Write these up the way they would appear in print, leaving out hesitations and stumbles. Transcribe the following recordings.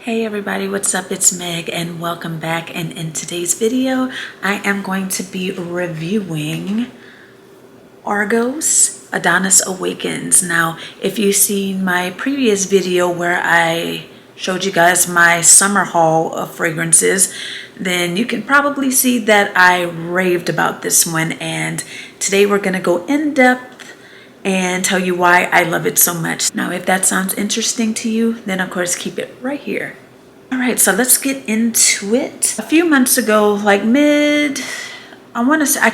Hey everybody, what's up? It's Meg and welcome back. And in today's video, I am going to be reviewing Argos Adonis Awakens. Now, if you've seen my previous video where I showed you guys my summer haul of fragrances, then you can probably see that I raved about this one. And today we're going to go in depth and tell you why I love it so much. Now, if that sounds interesting to you, then of course keep it right here. All right, so let's get into it. A few months ago, like I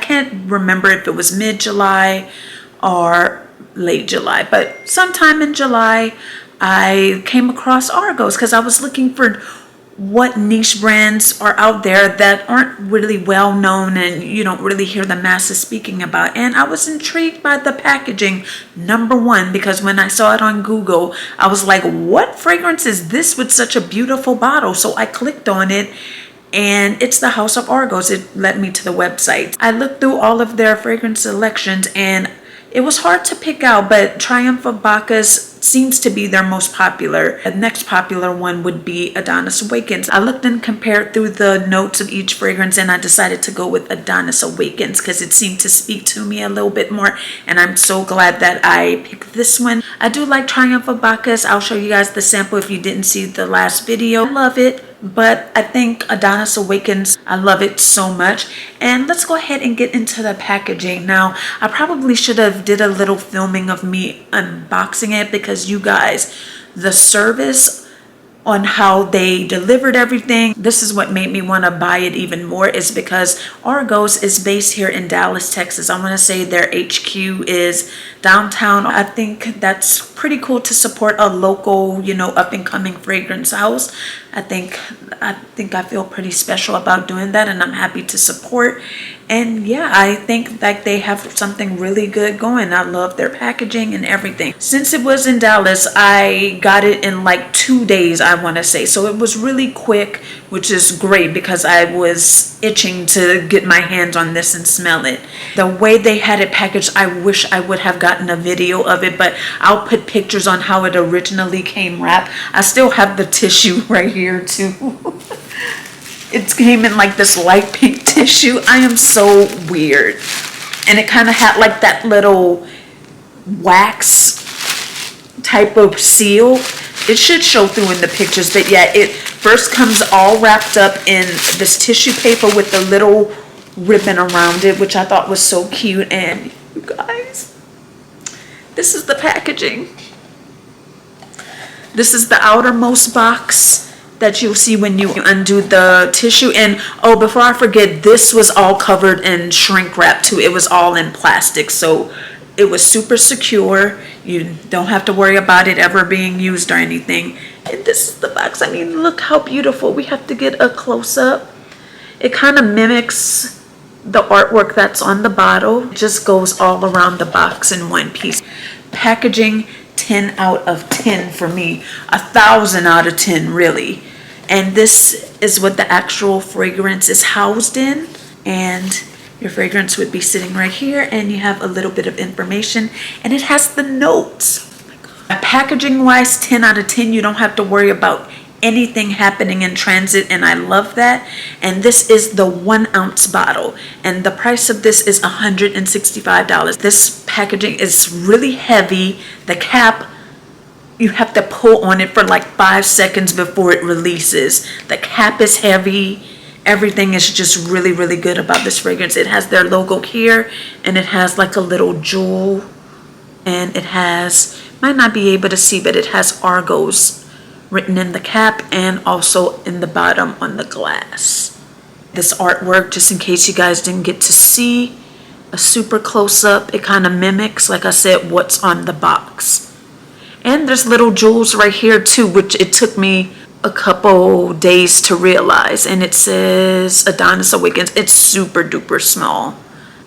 can't remember if it was mid-July or late July, but sometime in July, I came across Argos because I was looking for what niche brands are out there that aren't really well known and you don't really hear the masses speaking about. And I was intrigued by the packaging, number one, because when I saw it on Google, I was like, what fragrance is this with such a beautiful bottle? So I clicked on it and it's the House of Argos. It led me to the website. I looked through all of their fragrance selections and it was hard to pick out, but Triumph of Bacchus seems to be their most popular. The next popular one would be Adonis Awakens. I looked and compared through the notes of each fragrance and I decided to go with Adonis Awakens because it seemed to speak to me a little bit more, and I'm so glad that I picked this one. I do like Triumph of Bacchus. I'll show you guys the sample if you didn't see the last video. I love it, but I think Adonis Awakens, I love it so much. And let's go ahead and get into the packaging. Now, I probably should have did a little filming of me unboxing it because you guys, the service on how they delivered everything, this is what made me want to buy it even more, is because Argos is based here in Dallas, Texas. I want to say their HQ is downtown. I think that's pretty cool to support a local, up and coming fragrance house. I think I feel pretty special about doing that, and I'm happy to support. And yeah, I think that they have something really good going. I love their packaging and everything. Since it was in Dallas, I got it in like 2 days, I want to say. So it was really quick, which is great because I was itching to get my hands on this and smell it. The way they had it packaged, I wish I would have gotten a video of it, but I'll put pictures on how it originally came wrapped. I still have the tissue right here too. It came in like this light pink tissue. I am so weird. And it kind of had like that little wax type of seal. It should show through in the pictures, but yeah, it first comes all wrapped up in this tissue paper with a little ribbon around it, which I thought was so cute. And you guys, this is the packaging. This is the outermost box that you'll see when you undo the tissue. And oh, before I forget, this was all covered in shrink wrap too. It was all in plastic, so it was super secure. You don't have to worry about it ever being used or anything. And this is the box. I mean, look how beautiful. We have to get a close-up. It kind of mimics the artwork that's on the bottle. It just goes all around the box in one piece. Packaging, 10 out of 10 for me. 1,000 out of 10 really. And this is what the actual fragrance is housed in, and your fragrance would be sitting right here, and you have a little bit of information, and it has the notes. Oh my God. Packaging wise, 10 out of 10. You don't have to worry about anything happening in transit, and I love that. And this is the 1 ounce bottle, and the price of this is $165. This packaging is really heavy. The cap, you have to pull on it for like 5 seconds before it releases. The cap is heavy. Everything is just really, really good about this fragrance. It has their logo here, and it has like a little jewel, and it has, might not be able to see, but it has Argos written in the cap and also in the bottom on the glass. This artwork, just in case you guys didn't get to see a super close-up, it kind of mimics, like I said, what's on the box. And there's little jewels right here too, which it took me a couple days to realize. And it says Adonis Awakens. It's super duper small.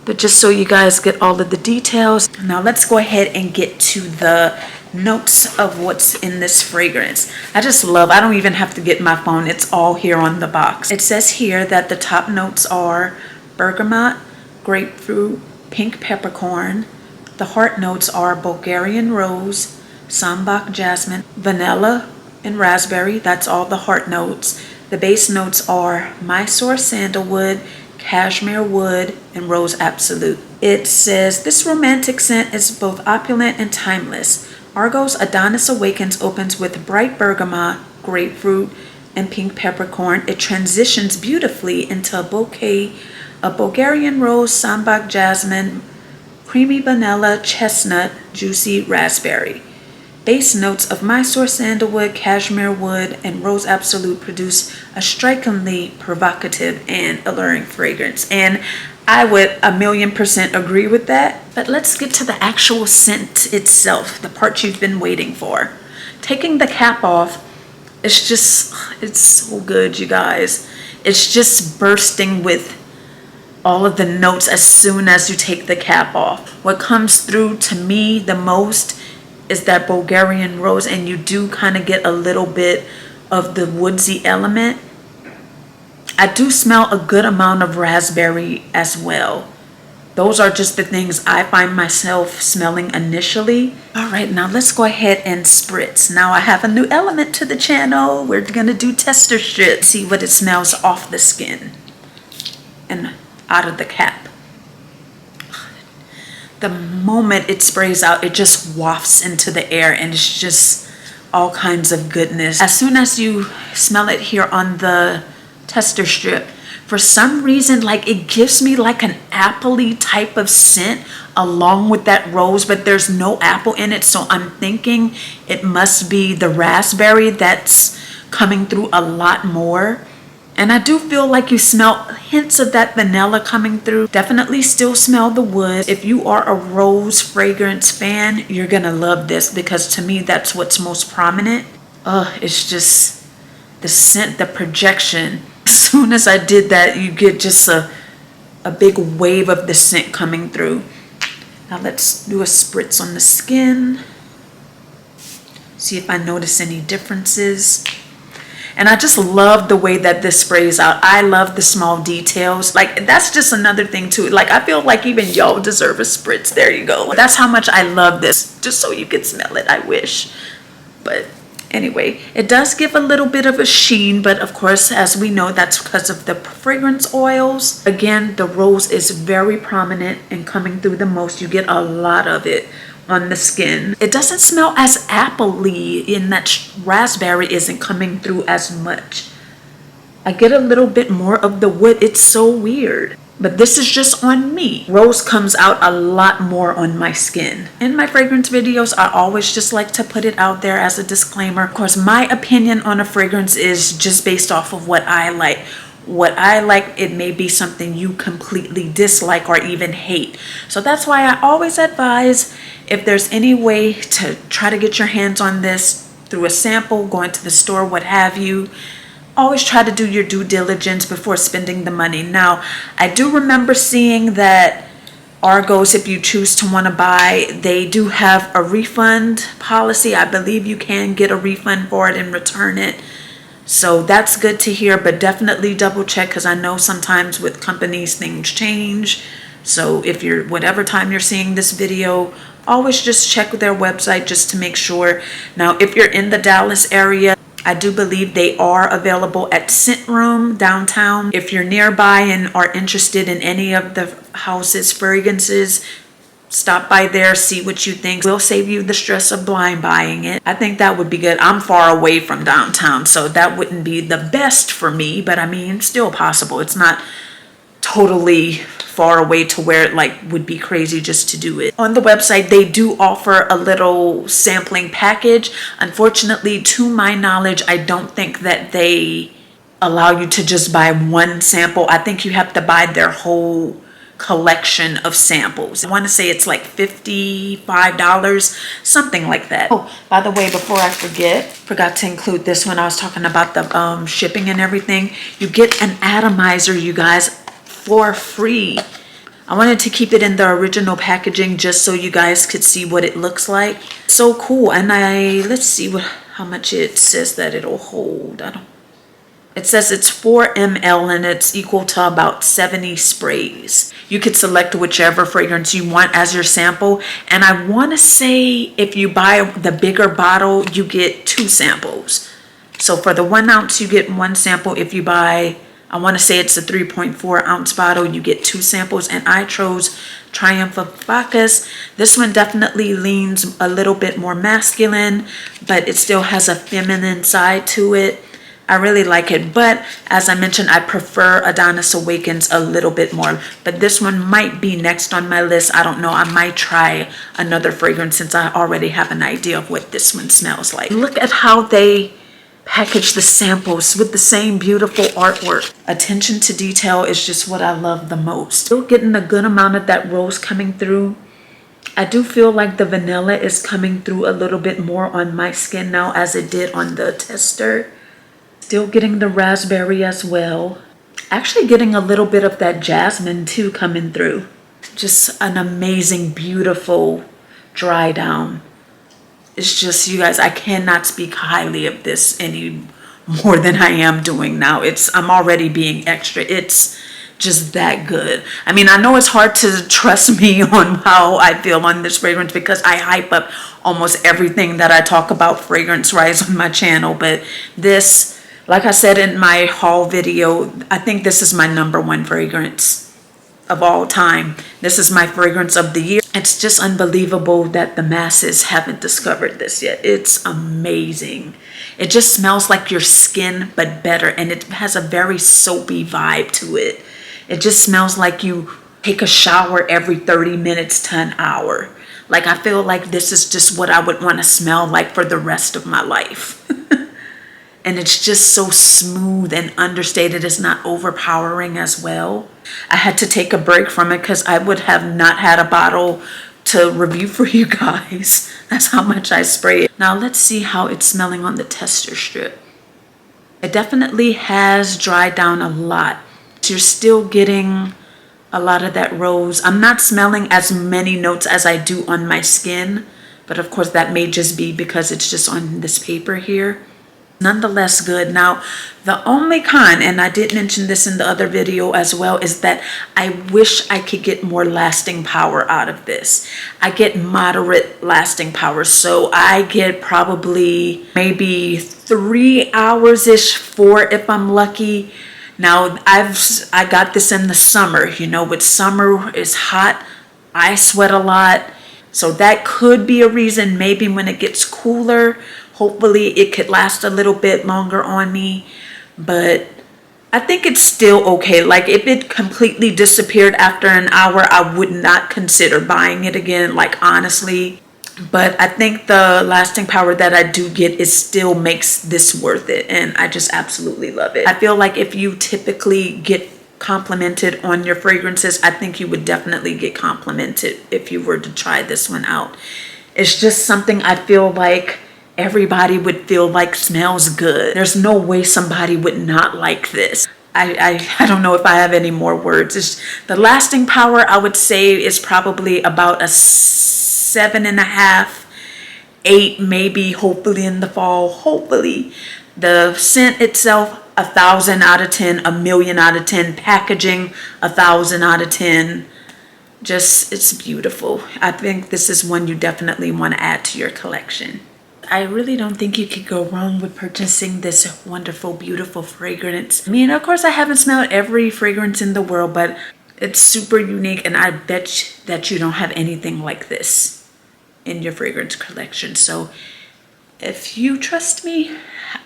But just so you guys get all of the details. Now let's go ahead and get to the notes of what's in this fragrance. I don't even have to get my phone. It's all here on the box. It says here that the top notes are bergamot, grapefruit, pink peppercorn. The heart notes are Bulgarian rose, Sambac jasmine, vanilla, and raspberry. That's all the heart notes. The base notes are Mysore sandalwood, cashmere wood, and rose absolute. It says, this romantic scent is both opulent and timeless. Argos Adonis Awakens opens with bright bergamot, grapefruit, and pink peppercorn. It transitions beautifully into a bouquet of Bulgarian rose, sambac jasmine, creamy vanilla, chestnut, juicy raspberry. Base notes of Mysore sandalwood, cashmere wood, and rose absolute produce a strikingly provocative and alluring fragrance. And I would 1,000,000% agree with that. But let's get to the actual scent itself, the part you've been waiting for. Taking the cap off, it's so good, you guys. It's just bursting with all of the notes as soon as you take the cap off. What comes through to me the most is that Bulgarian rose, and you do kind of get a little bit of the woodsy element. I do smell a good amount of raspberry as well. Those are just the things I find myself smelling initially. All right, now let's go ahead and spritz. Now I have a new element to the channel. We're gonna do tester strips. See what it smells off the skin and out of the cap. The moment it sprays out, it just wafts into the air, and it's just all kinds of goodness. As soon as you smell it here on the tester strip, for some reason, like, it gives me like an appley type of scent along with that rose, but there's no apple in it, so I'm thinking it must be the raspberry that's coming through a lot more. And I do feel like you smell hints of that vanilla coming through. Definitely still smell the wood. If you are a rose fragrance fan, you're gonna love this, because to me, that's what's most prominent. It's just the scent, the projection. As soon as I did that, you get just a big wave of the scent coming through. Now let's do a spritz on the skin. See if I notice any differences. And I just love the way that this sprays out. I love the small details. Like, that's just another thing too. Like, I feel like even y'all deserve a spritz. There you go. That's how much I love this. Just so you can smell it, I wish. But anyway, it does give a little bit of a sheen, but of course, as we know, that's because of the fragrance oils. Again, the rose is very prominent and coming through the most. You get a lot of it on the skin. It doesn't smell as appley, in that raspberry isn't coming through as much. I get a little bit more of the wood. It's so weird. But this is just on me. Rose comes out a lot more on my skin. In my fragrance videos, I always just like to put it out there as a disclaimer. Of course, my opinion on a fragrance is just based off of what I like. What I like, it may be something you completely dislike or even hate. So that's why I always advise, if there's any way to try to get your hands on this through a sample, going to the store, what have you, always try to do your due diligence before spending the money. Now, I do remember seeing that Argos, if you choose to want to buy, they do have a refund policy. I believe you can get a refund for it and return it. So that's good to hear, but definitely double check, because I know sometimes with companies things change. So if you're, whatever time you're seeing this video, always just check their website just to make sure. Now, if you're in the Dallas area, I do believe they are available at Scent Room downtown. If you're nearby and are interested in any of the house's fragrances, stop by there, see what you think. We'll save you the stress of blind buying it. I think that would be good. I'm far away from downtown, so that wouldn't be the best for me, but I mean, still possible. It's not totally far away to where it like would be crazy just to do it. On the website, they do offer a little sampling package. Unfortunately, to my knowledge, I don't think that they allow you to just buy one sample. I think you have to buy their whole collection of samples. I want to say it's like $55, something like that. Oh, by the way, before I forgot to include this when I was talking about the shipping and everything. You get an atomizer, you guys, for free. I wanted to keep it in the original packaging just so you guys could see what it looks like. So cool. And let's see how much it says that it'll hold. It says it's 4 ml and it's equal to about 70 sprays. You could select whichever fragrance you want as your sample. And I want to say if you buy the bigger bottle, you get 2 samples. So for the 1 ounce, you get 1 sample. If you buy, I want to say it's a 3.4 ounce bottle, you get 2 samples. And I chose Triumph of Bacchus. This one definitely leans a little bit more masculine, but it still has a feminine side to it. I really like it, but as I mentioned, I prefer Adonis Awakens a little bit more, but this one might be next on my list. I don't know. I might try another fragrance since I already have an idea of what this one smells like. Look at how they package the samples with the same beautiful artwork. Attention to detail is just what I love the most. Still getting a good amount of that rose coming through. I do feel like the vanilla is coming through a little bit more on my skin now as it did on the tester. Still getting the raspberry as well. Actually getting a little bit of that jasmine too coming through. Just an amazing, beautiful dry down. It's just, you guys, I cannot speak highly of this any more than I am doing now. I'm already being extra. It's just that good. I mean, I know it's hard to trust me on how I feel on this fragrance because I hype up almost everything that I talk about fragrance-wise on my channel, but this, like I said in my haul video, I think this is my #1 fragrance of all time. This is my fragrance of the year. It's just unbelievable that the masses haven't discovered this yet. It's amazing. It just smells like your skin, but better. And it has a very soapy vibe to it. It just smells like you take a shower every 30 minutes to an hour. Like, I feel like this is just what I would want to smell like for the rest of my life. And it's just so smooth and understated. It's not overpowering as well. I had to take a break from it because I would have not had a bottle to review for you guys. That's how much I spray it. Now let's see how it's smelling on the tester strip. It definitely has dried down a lot. You're still getting a lot of that rose. I'm not smelling as many notes as I do on my skin, but of course that may just be because it's just on this paper here. Nonetheless good. Now the only con, and I did mention this in the other video as well, is that I wish I could get more lasting power out of this. I get moderate lasting power, so I get probably maybe 3 hours-ish, 4 if I'm lucky. Now I got this in the summer. You know, with summer is hot, I sweat a lot, so that could be a reason. Maybe when it gets cooler, hopefully it could last a little bit longer on me, but I think it's still okay. Like, if it completely disappeared after an hour, I would not consider buying it again, like, honestly. But I think the lasting power that I do get is still makes this worth it, and I just absolutely love it. I feel like if you typically get complimented on your fragrances, I think you would definitely get complimented if you were to try this one out. It's just something I feel like everybody would feel like smells good. There's no way somebody would not like this. I don't know if I have any more words. It's, the lasting power, I would say, is probably about a 7.5, 8 maybe, hopefully in the fall, hopefully. The scent itself, 1,000 out of 10, 1,000,000 out of 10. Packaging, 1,000 out of 10. Just, it's beautiful. I think this is one you definitely want to add to your collection. I really don't think you could go wrong with purchasing this wonderful, beautiful fragrance. I mean, of course, I haven't smelled every fragrance in the world, but it's super unique, and I bet that you don't have anything like this in your fragrance collection. So if you trust me,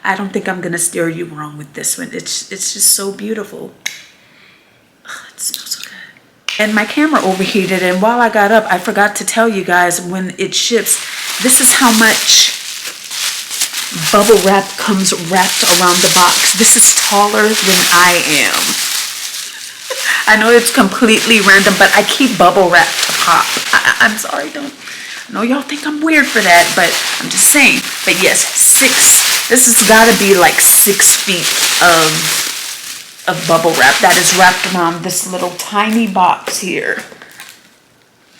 I don't think I'm gonna steer you wrong with this one. It's just so beautiful. Oh, it smells so good. And my camera overheated, and while I got up, I forgot to tell you guys, when it ships, this is how much bubble wrap comes wrapped around the box. This is taller than I am. I know it's completely random, but I keep bubble wrap to pop. I'm sorry, I know y'all think I'm weird for that, but I'm just saying. But yes, this has got to be like 6 feet of bubble wrap that is wrapped around this little tiny box here.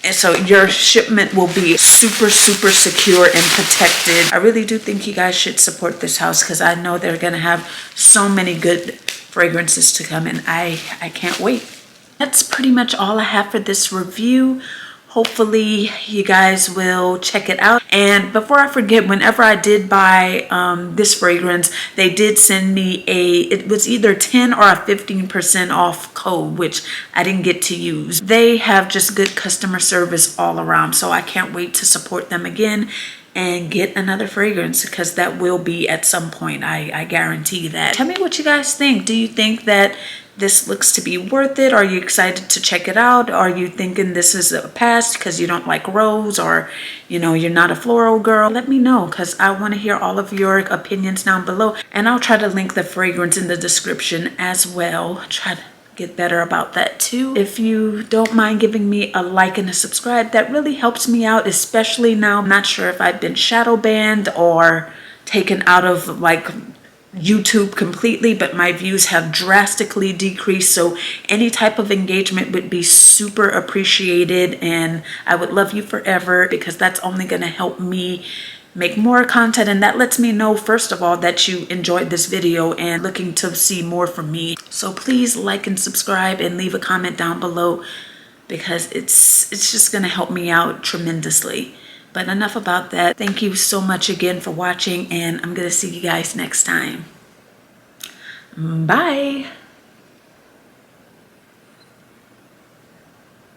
And so your shipment will be super, super secure and protected. I really do think you guys should support this house because I know they're gonna have so many good fragrances to come, and I can't wait. That's pretty much all I have for this review. Hopefully you guys will check it out. And before I forget, whenever I did buy this fragrance, they did send me it was either 10 or a 15% off code, which I didn't get to use. They have just good customer service all around. So I can't wait to support them again and get another fragrance, because that will be at some point. I guarantee that. Tell me what you guys think. Do you think that this looks to be worth it? Are you excited to check it out? Are you thinking this is a pass because you don't like rose, or you know, you're not a floral girl? Let me know, because I want to hear all of your opinions down below, and I'll try to link the fragrance in the description as well. Try to get better about that too. If you don't mind giving me a like and a subscribe, that really helps me out, especially now. I'm not sure if I've been shadow banned or taken out of like YouTube completely, but my views have drastically decreased. So any type of engagement would be super appreciated, and I would love you forever, because that's only going to help me make more content, and that lets me know, first of all, that you enjoyed this video and looking to see more from me. So please like and subscribe and leave a comment down below, because it's just going to help me out tremendously. But enough about that. Thank you so much again for watching, and I'm going to see you guys next time. Bye.